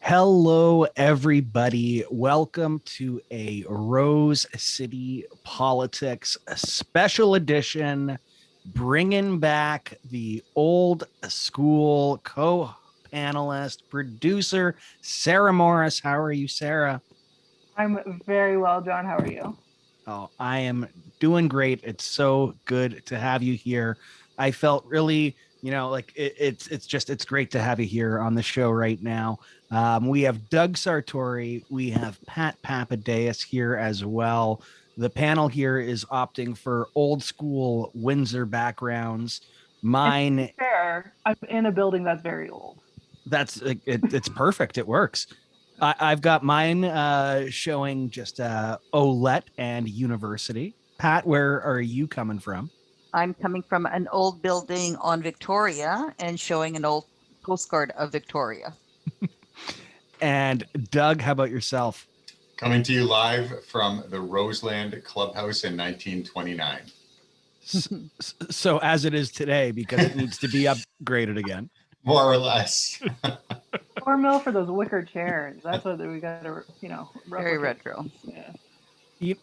Hello, everybody. Welcome to a Rose City Politics special edition, bringing back the old school co-panelist, producer, Sarah Morris. How are you, Sarah? I'm very well, John. How are you? Oh, I am doing great. It's so good to have you here. I felt really, like it's great to have you here on the show right now. We have Doug Sartori, we have Pat Papadakis here as well. The panel here is opting for old school Windsor backgrounds. And to be Mine, fair, I'm in a building that's very old. it's perfect. It works. I've got mine showing just Olet and University. Pat, where are you coming from? I'm coming from an old building on Victoria and showing an old postcard of Victoria. And Doug, how about yourself? Coming to you live from the Roseland Clubhouse in 1929. So as it is today, because it needs to be upgraded again. More or less. 4 mil for those wicker chairs. That's what we got to, Very replicate. retro. Yeah.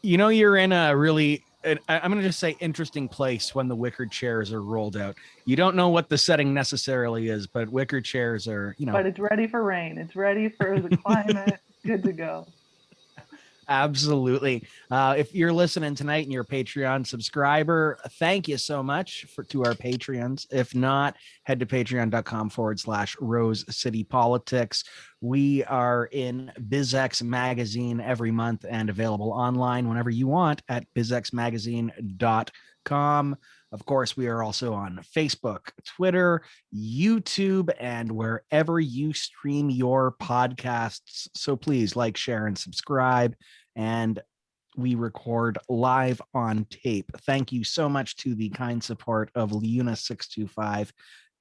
You're in a really, I'm going to just say interesting place when the wicker chairs are rolled out. You don't know what the setting necessarily is, but wicker chairs are, But it's ready for rain. It's ready for the climate. Good to go. Absolutely. If you're listening tonight and you're a Patreon subscriber, thank you so much to our Patreons. If not, head to patreon.com/Rose City Politics. We are in BizX Magazine every month and available online whenever you want at bizxmagazine.com. Of course, we are also on Facebook, Twitter, YouTube, and wherever you stream your podcasts. So please like, share, and subscribe. And we record live on tape. Thank you so much to the kind support of Leuna 625,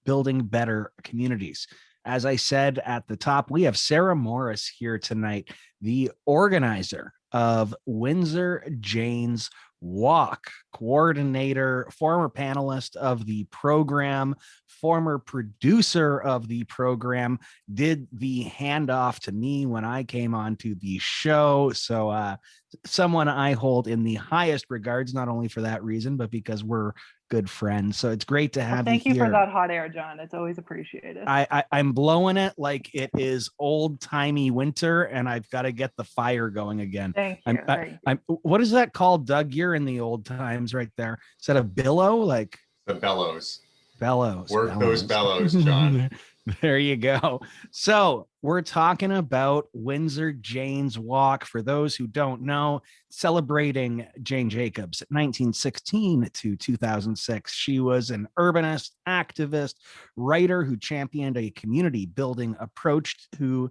Building Better Communities. As I said at the top, we have Sarah Morris here tonight, the organizer of Windsor Jane's Walk, coordinator, former panelist of the program, former producer of the program, did the handoff to me when I came onto the show. So someone I hold in the highest regards, not only for that reason, but because we're good friends. So it's great to have Thank you you here. for that hot air, John. It's always appreciated. I'm blowing it like it is old timey winter, and I've got to get the fire going again. Thank you. What is that called, Doug? You're in the old times right there. Is that a billow? Like the bellows. Bellows. Work those bellows, John. There you go. So we're talking about Windsor Jane's Walk. For those who don't know, celebrating Jane Jacobs, 1916 to 2006. She was an urbanist, activist, writer who championed a community-based approach to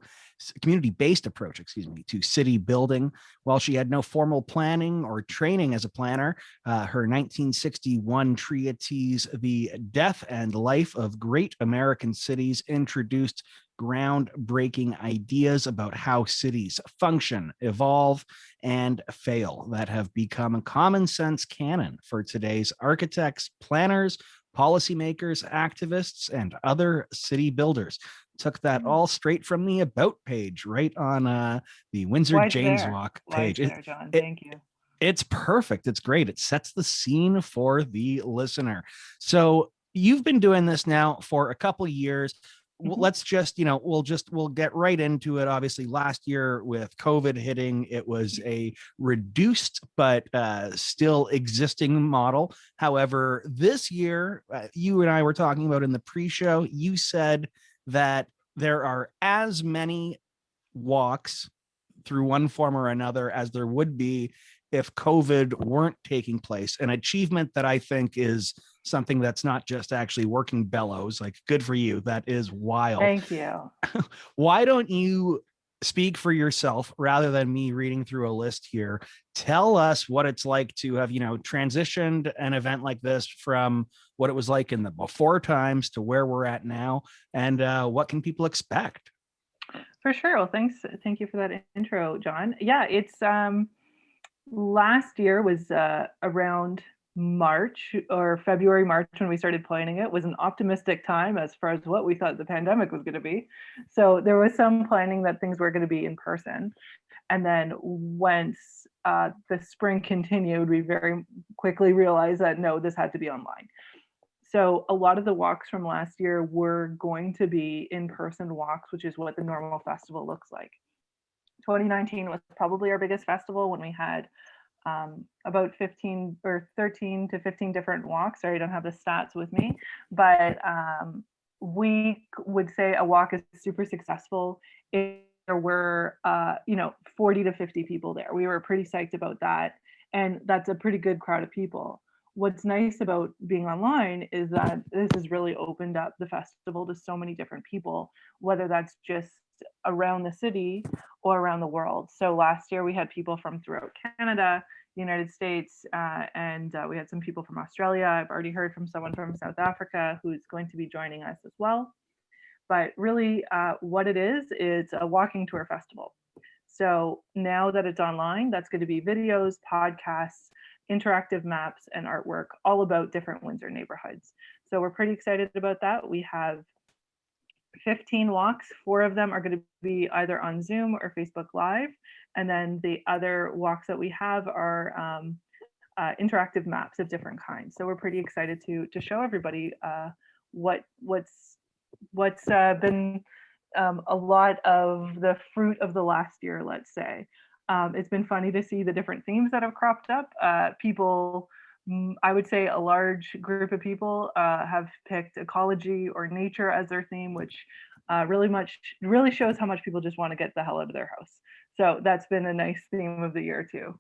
city building. While she had no formal planning or training as a planner, her 1961 treatise, The Death and Life of Great American Cities, introduced groundbreaking ideas about how cities function, evolve, and fail that have become a common sense canon for today's architects, planners, policymakers, activists, and other city builders. Took that all straight from the About page, right on the Windsor Jane's Walk page. John. Thank you. It's perfect. It's great. It sets the scene for the listener. So you've been doing this now for a couple of years. Let's just, we'll get right into it. Obviously, last year with COVID hitting, it was a reduced but still existing model. However, this year, you and I were talking about in the pre-show, you said that there are as many walks through one form or another as there would be if COVID weren't taking place. An achievement that I think is something that's not just actually working bellows. Like, good for you. That is wild. Thank you. Why don't you speak for yourself rather than me reading through a list here? Tell us what it's like to have, transitioned an event like this from what it was like in the before times to where we're at now, and what can people expect? For sure. Well, thanks. Thank you for that intro, John. Yeah, it's last year was around March or February, March, when we started planning it, was an optimistic time as far as what we thought the pandemic was going to be. So there was some planning that things were going to be in person. And then once the spring continued, we very quickly realized that no, this had to be online. So a lot of the walks from last year were going to be in-person walks, which is what the normal festival looks like. 2019 was probably our biggest festival when we had about 15 or 13 to 15 different walks. Sorry, I don't have the stats with me, but we would say a walk is super successful if there were 40 to 50 people there. We were pretty psyched about that, and that's a pretty good crowd of people. What's nice about being online is that this has really opened up the festival to so many different people, whether that's just around the city or around the world. So last year we had people from throughout Canada, the United States, and we had some people from Australia. I've already heard from someone from South Africa who's going to be joining us as well. But really what it is, it's a walking tour festival. So now that it's online, that's going to be videos, podcasts, interactive maps, and artwork all about different Windsor neighborhoods. So we're pretty excited about that. We have 15 walks. 4 of them are going to be either on Zoom or Facebook Live. And then the other walks that we have are interactive maps of different kinds. So we're pretty excited to show everybody what's been a lot of the fruit of the last year, let's say. It's been funny to see the different themes that have cropped up. People, I would say a large group of people have picked ecology or nature as their theme, which really shows how much people just want to get the hell out of their house. So that's been a nice theme of the year too.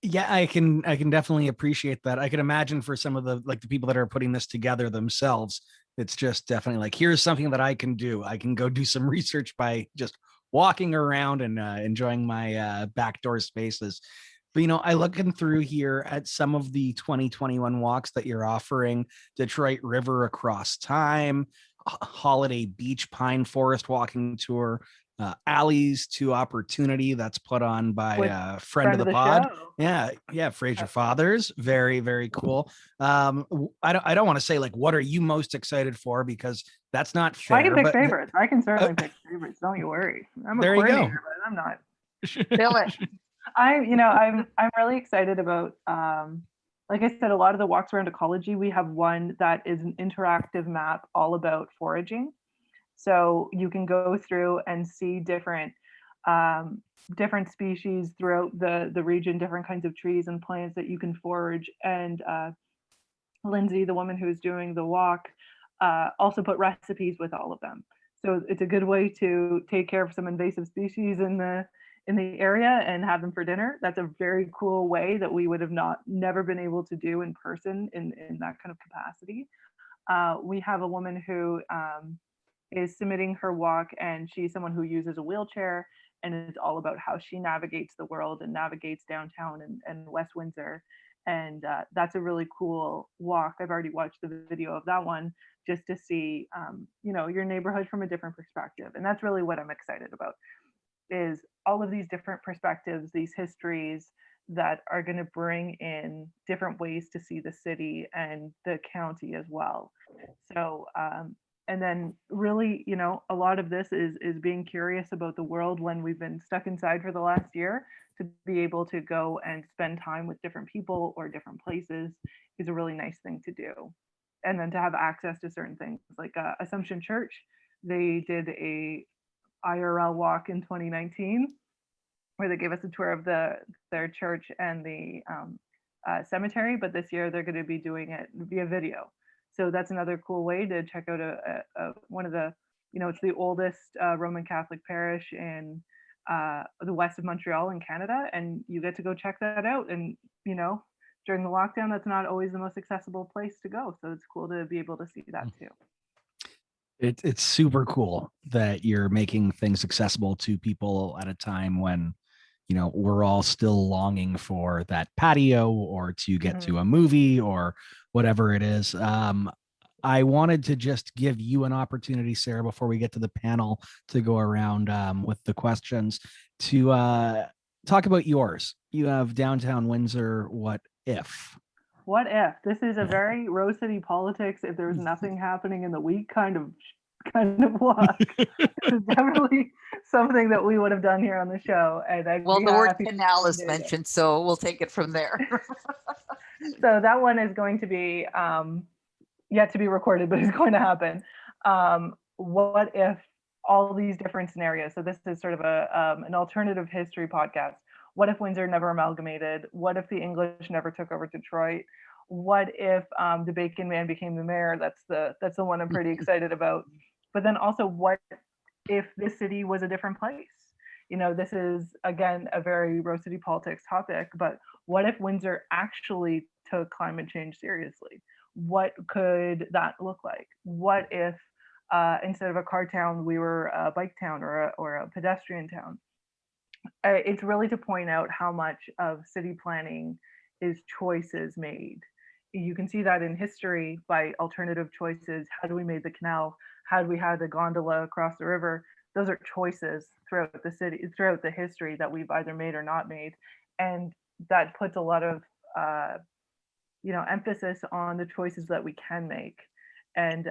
Yeah, I can definitely appreciate that. I can imagine for some of the people that are putting this together themselves, it's just definitely like, here's something that I can do. I can go do some research by just walking around and enjoying my backdoor spaces. But, I looking through here at some of the 2021 walks that you're offering: Detroit River Across Time, Holiday Beach Pine Forest Walking Tour, Alleys to Opportunity, that's put on by a friend of the pod. Show. Yeah, Fraser Fathers. Very, very cool. I don't want to say what are you most excited for, because that's not fair. I can pick favorites. I can certainly pick favorites. Don't you worry. I'm a there you coordinator, go. but I'm not. Bill it. I'm really excited about like I said, a lot of the walks around ecology. We have one that is an interactive map all about foraging. So you can go through and see different species throughout the region, different kinds of trees and plants that you can forage. And Lindsay, the woman who's doing the walk, also put recipes with all of them. So it's a good way to take care of some invasive species in the area and have them for dinner. That's a very cool way that we would have never been able to do in person in that kind of capacity. We have a woman who is submitting her walk, and she's someone who uses a wheelchair, and it's all about how she navigates the world and navigates downtown and West Windsor. And that's a really cool walk. I've already watched the video of that one just to see, your neighborhood from a different perspective. And that's really what I'm excited about, is all of these different perspectives, these histories that are going to bring in different ways to see the city and the county as well. So, and then really, a lot of this is being curious about the world when we've been stuck inside for the last year. To be able to go and spend time with different people or different places is a really nice thing to do. And then to have access to certain things like Assumption Church, they did a IRL walk in 2019 where they gave us a tour of their church and the cemetery, but this year they're going to be doing it via video. So that's another cool way to check out one of the, it's the oldest Roman Catholic parish in the west of Montreal in Canada, and you get to go check that out. And during the lockdown, that's not always the most accessible place to go, so it's cool to be able to see that too. It's super cool that you're making things accessible to people at a time when we're all still longing for that patio or to get to a movie or whatever it is. I wanted to just give you an opportunity, Sarah, before we get to the panel, to go around with the questions, to talk about yours. You have downtown Windsor. What if? What if this is a very Rose City politics? If there was nothing happening in the week, kind of walk. This is definitely something that we would have done here on the show, and I'd Well, be the word happy canal to is do it. mentioned, so we'll take it from there. So that one is going to be yet to be recorded, but it's going to happen. What if all these different scenarios? So this is sort of an alternative history podcast. What if Windsor never amalgamated? What if the English never took over Detroit? What if the Bacon Man became the mayor? That's the one I'm pretty excited about. But then also, what if this city was a different place? You know, this is again a very Rose City politics topic, but what if Windsor actually took climate change seriously? What could that look like? What if instead of a car town, we were a bike town or a pedestrian town? It's really to point out how much of city planning is choices made. You can see that in history by alternative choices. How do we made the canal? How do we have the gondola across the river? Those are choices throughout the city, throughout the history that we've either made or not made. And that puts a lot of emphasis on the choices that we can make. And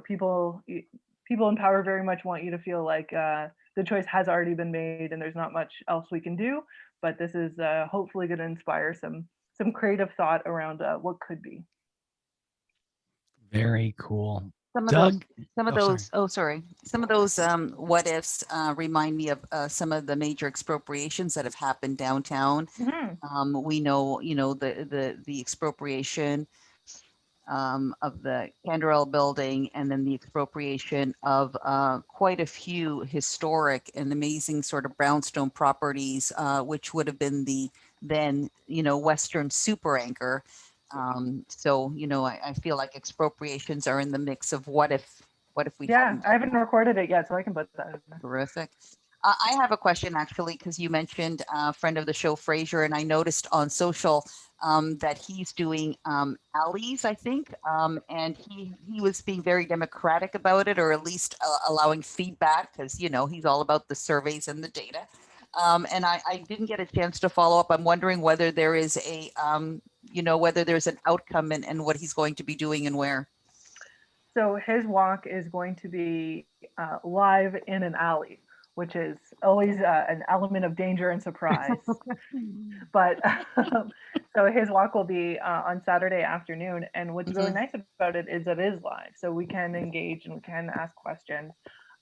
people in power very much want you to feel like the choice has already been made and there's not much else we can do. But this is hopefully going to inspire some creative thought around what could be. Very cool. Some of Doug? Some of those what ifs remind me of some of the major expropriations that have happened downtown. Mhm. We know, the expropriation of the Canderel building, and then the expropriation of quite a few historic and amazing sort of brownstone properties, which would have been the then, Western super anchor. I feel like expropriations are in the mix of what if we Yeah, hadn't I done haven't recorded it yet, so I can put that in there. Terrific. I have a question actually, because you mentioned a friend of the show, Fraser, and I noticed on social that he's doing alleys, I think, and he was being very democratic about it, or at least allowing feedback, because he's all about the surveys and the data. And I didn't get a chance to follow up. I'm wondering whether there is whether there's an outcome and what he's going to be doing and where. So his walk is going to be live in an alley, which is always an element of danger and surprise. But so his walk will be on Saturday afternoon. And what's really nice about it is live. So we can engage and we can ask questions.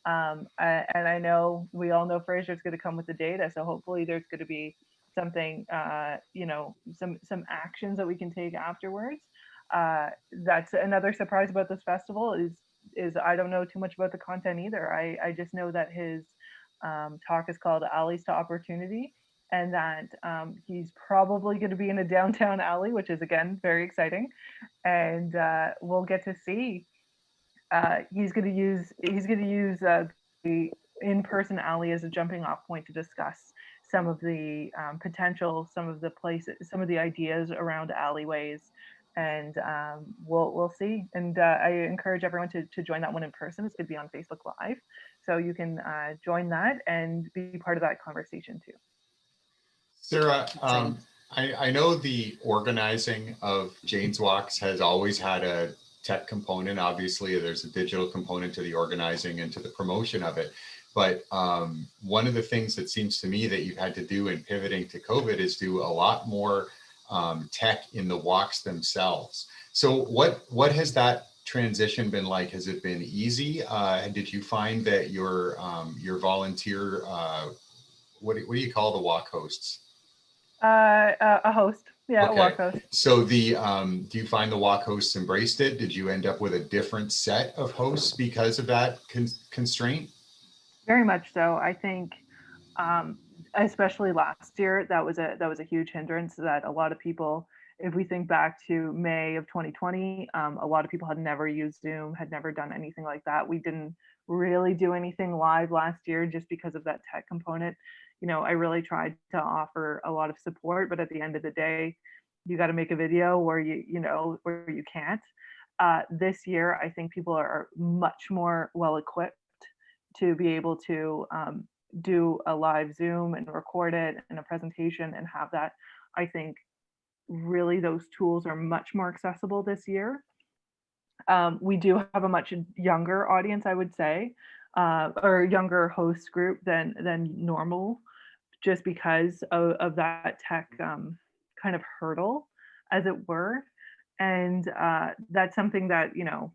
And I know we all know Fraser's going to come with the data. So hopefully there's going to be something, some actions that we can take afterwards. That's another surprise about this festival is I don't know too much about the content either. I just know that his talk is called Alleys to Opportunity, and that he's probably going to be in a downtown alley, which is again very exciting. And we'll get to see. He's going to use the in-person alley as a jumping off point to discuss some of the potential, some of the places, some of the ideas around alleyways, and we'll see. And I encourage everyone to join that one in person. It's going to be on Facebook Live, so you can join that and be part of that conversation too. Sarah, I know the organizing of Jane's Walks has always had a tech component. Obviously, there's a digital component to the organizing and to the promotion of it. But one of the things that seems to me that you've had to do in pivoting to COVID is do a lot more tech in the walks themselves. So what has that transition been like? Has it been easy? Did you find that your volunteer, what do you call the walk hosts? A host. Yeah, okay. A walk host. So do you find the walk hosts embraced it? Did you end up with a different set of hosts because of that constraint? Very much so. I think, especially last year, that was a huge hindrance that a lot of people, if we think back to May of 2020, a lot of people had never used Zoom, had never done anything like that. We didn't really do anything live last year just because of that tech component. I really tried to offer a lot of support, but at the end of the day, you got to make a video where where you can't. This year, I think people are much more well equipped to be able to do a live Zoom and record it and a presentation and have that. I think really those tools are much more accessible this year. We do have a much younger audience, I would say, or younger host group than normal, just because of that tech kind of hurdle, as it were. And that's something that, you know,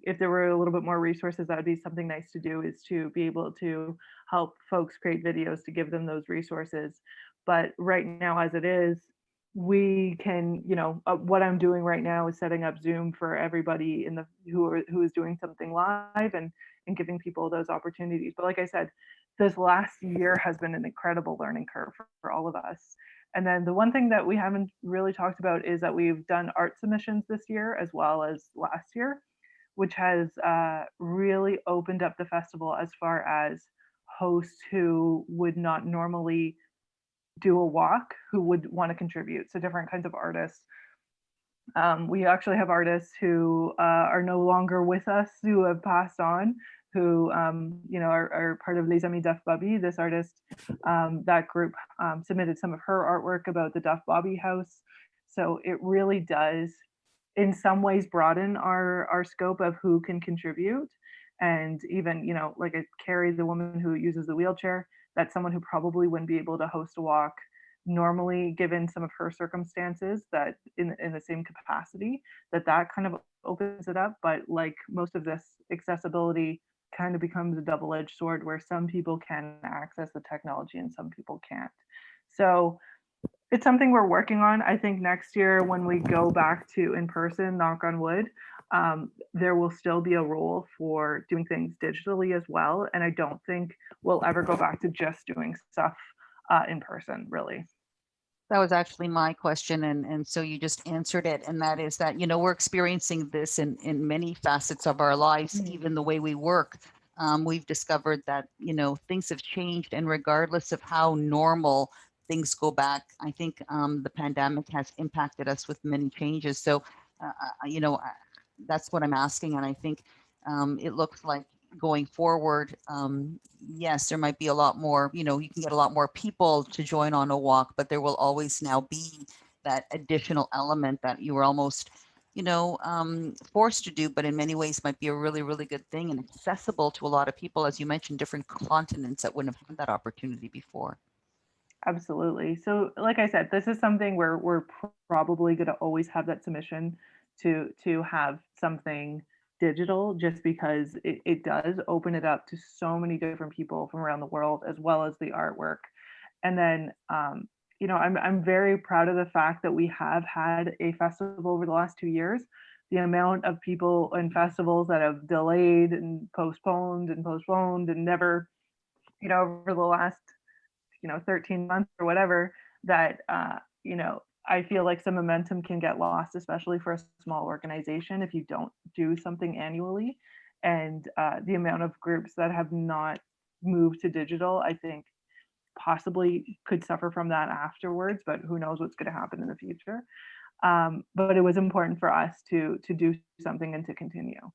if there were a little bit more resources, that would be something nice to do, is to be able to help folks create videos to give them those resources. But right now, as it is, we can, you know, what I'm doing right now is setting up Zoom for everybody in the who is doing something live, and giving people those opportunities. But like I said, this last year has been an incredible learning curve for all of us. And then the one thing that we haven't really talked about is that we've done art submissions this year as well as last year, which has really opened up the festival as far as hosts who would not normally do a walk who would want to contribute. So different kinds of artists. We actually have artists who are no longer with us, who have passed on, who you know, are part of Les Amis Duff Bobby. This artist, that group submitted some of her artwork about the Duff Bobby house. So it really does, in some ways, broaden our scope of who can contribute. And even, you know, like Carrie, the woman who uses the wheelchair, that's someone who probably wouldn't be able to host a walk normally, given some of her circumstances, that in the same capacity, that kind of opens it up. But like most of this, accessibility kind of becomes a double-edged sword, where some people can access the technology and some people can't. So it's something we're working on. I think next year, when we go back to in person, knock on wood, there will still be a role for doing things digitally as well. And I don't think we'll ever go back to just doing stuff in person, really. That was actually my question, and so you just answered it, and that is that, you know, we're experiencing this in many facets of our lives, even the way we work. We've discovered that, you know, things have changed, and regardless of how normal things go back, I think the pandemic has impacted us with many changes. So, you know, that's what I'm asking, and I think it looks like going forward, yes, there might be a lot more, you know, you can get a lot more people to join on a walk, but there will always now be that additional element that you were almost, you know, forced to do, but in many ways might be a really, really good thing and accessible to a lot of people, as you mentioned, different continents that wouldn't have had that opportunity before. Absolutely. So, like I said, this is something where we're probably going to always have that submission to have something digital, just because it does open it up to so many different people from around the world, as well as the artwork. And then, you know, I'm very proud of the fact that we have had a festival over the last 2 years. The amount of people and festivals that have delayed and postponed and never, you know, over the last, you know, 13 months or whatever, that you know, I feel like some momentum can get lost, especially for a small organization, if you don't do something annually. And the amount of groups that have not moved to digital, I think possibly could suffer from that afterwards, but who knows what's going to happen in the future. But it was important for us to do something and to continue.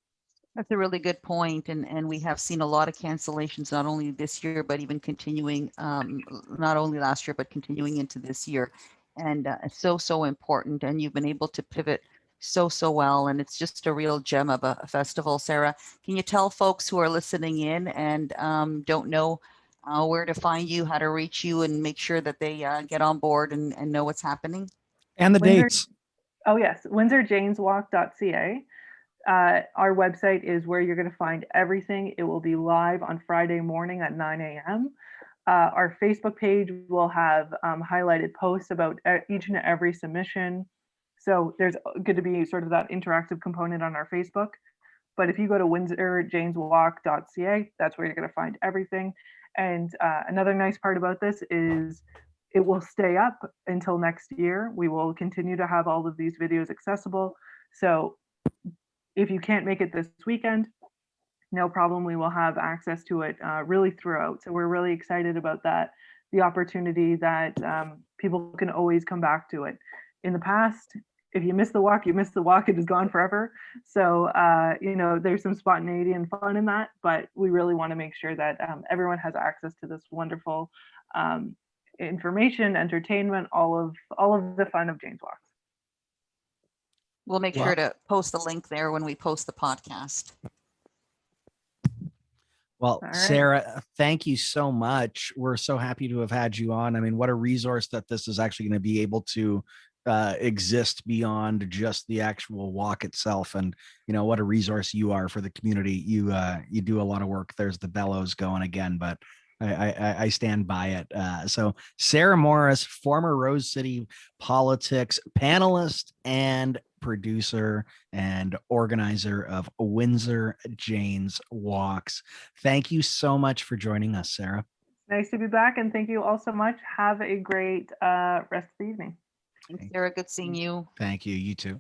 That's a really good point, and we have seen a lot of cancellations, not only this year, but even continuing, not only last year, but continuing into this year. And it's so important, and you've been able to pivot so well, and it's just a real gem of a festival. Sarah, can you tell folks who are listening in and don't know where to find you, how to reach you, and make sure that they get on board and know what's happening? And the Windsor, dates. oh yes, windsorjaneswalk.ca. Our website is where you're going to find everything. It will be live on Friday morning at 9 a.m. Our Facebook page will have highlighted posts about each and every submission. So there's going to be sort of that interactive component on our Facebook. But if you go to windsorjaneswalk.ca, that's where you're going to find everything. And another nice part about this is it will stay up until next year. We will continue to have all of these videos accessible. So if you can't make it this weekend, no problem. We will have access to it really throughout. So we're really excited about that, the opportunity that people can always come back to it. In the past, if you miss the walk, you miss the walk. It is gone forever. So, you know, there's some spontaneity and fun in that, but we really want to make sure that everyone has access to this wonderful information, entertainment, all of the fun of Jane's Walks. We'll make sure to post the link there when we post the podcast. Well, All right. Sarah, thank you so much. We're so happy to have had you on. I mean, what a resource that this is actually going to be able to exist beyond just the actual walk itself. And, you know, what a resource you are for the community. You do a lot of work. There's the bellows going again, but I stand by it. So Sarah Morris, former Rose City politics panelist and producer and organizer of Windsor Jane's Walks. Thank you so much for joining us, Sarah. Nice to be back, and thank you all so much. Have a great rest of the evening. Thanks, Sarah. Good seeing you. Thank you. You too.